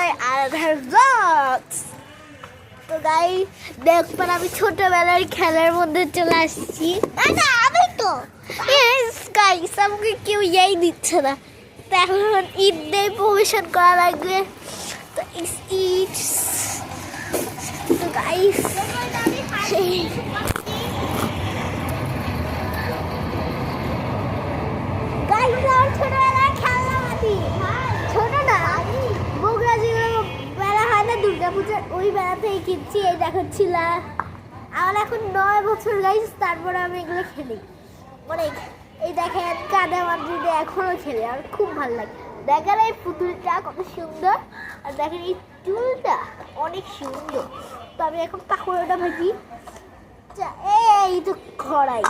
মাই আরাধার blogs. তো guys দেখবেন আমি ছোটবেলার খেলার মধ্যে চলে আসছি। আচ্ছা আমি তো গাইস আমাকে কেউ এই দিচ্ছে না, তো এখন ঈদ ডে প্রবেশন করা লাগবে। তো ঈদ তো গাইস ছোটবেলার খেলনা মাটি ছোট না বগুড়া যেগুলো বেলা হয় না দুর্গাপূজার ওই বেলাতেই কিনছি। এই দেখাচ্ছিল আমার এখন 9 বছর গাইস, তারপরে আমি এগুলো খেলি মানে এই দেখেন কাদা মাটিতে এখনো খেলি, আমার খুব ভালো লাগে। দেখেন এই পুতুলটা কত সুন্দর, আর দেখেন এই চুলটা অনেক সুন্দর। তো আমি এখন পাকোড়াটা ভাজি। এই তো কড়াই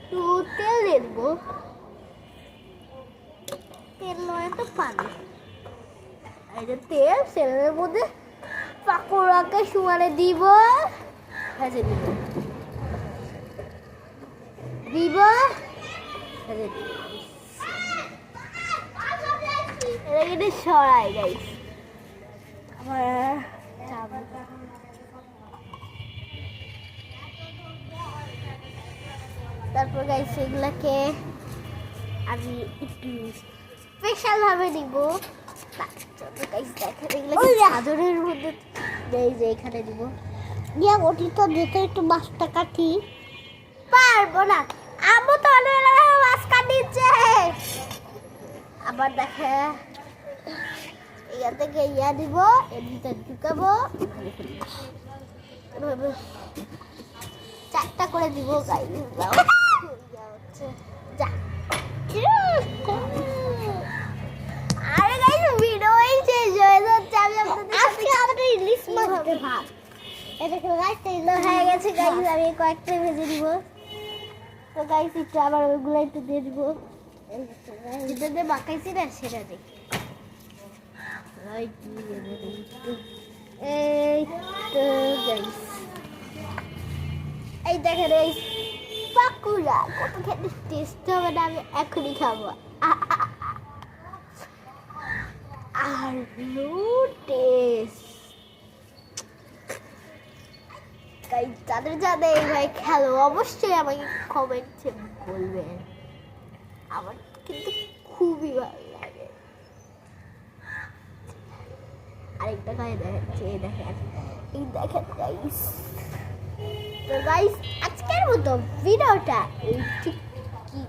তো তেল দিয়ে দেবো, তেল নয় তো পানি। এই যে তেল তেলের মধ্যে পাকোড়াকে সমানে দিব, ভেজে দিব দিব ভেজে দিব। এটা কিন্তু সরাই গাইস আমার তারপর গাইস এগুলাকে আমি একটু স্পেশাল ভাবে নিব। গাজরের মধ্যে এই যে এখানে দিব দিয়া ওটি তো দিতে একটু মাছটা কাটি পারবো না, আম্মু তো অনেক মাছ কাটিছে। আবার দেখে ইয়া থেকে ইয়া দিব, এর ভিতরে ঢুকাবো, চারটা করে দিব গাইস। যা আরে গাইস ভিডিওই শেষ হয়ে যাচ্ছে, আমি আপনাদের আজকে আমাদের ইলিশ মাছ ভাত এটা খেলে গাইস তেল হয়ে গেছে গাইস। আমি কয়েকটা ভেজে দিব। তো গাইস একটু আবার ওইগুলো একটু দিয়ে দিব, যেটা দিয়ে বাকাইছি না সেটা দিই। এই তো গাইস এই দেখেন এই পাকুড়া কত খেতে টেস্ট হবে না, আমি এখনই খাবো। আর টেস্ট গাইস যাদের যাদের এই ভাই খেলো অবশ্যই আমাকে কমেন্টে বলবেন, আমার কিন্তু খুবই ভালো লাগে। আরেকটা খাই দেখাচ্ছি, এই দেখেন এই দেখেন গাইস। তো গাইস আজকের মতো ভিডিওটা এই ঠিক কি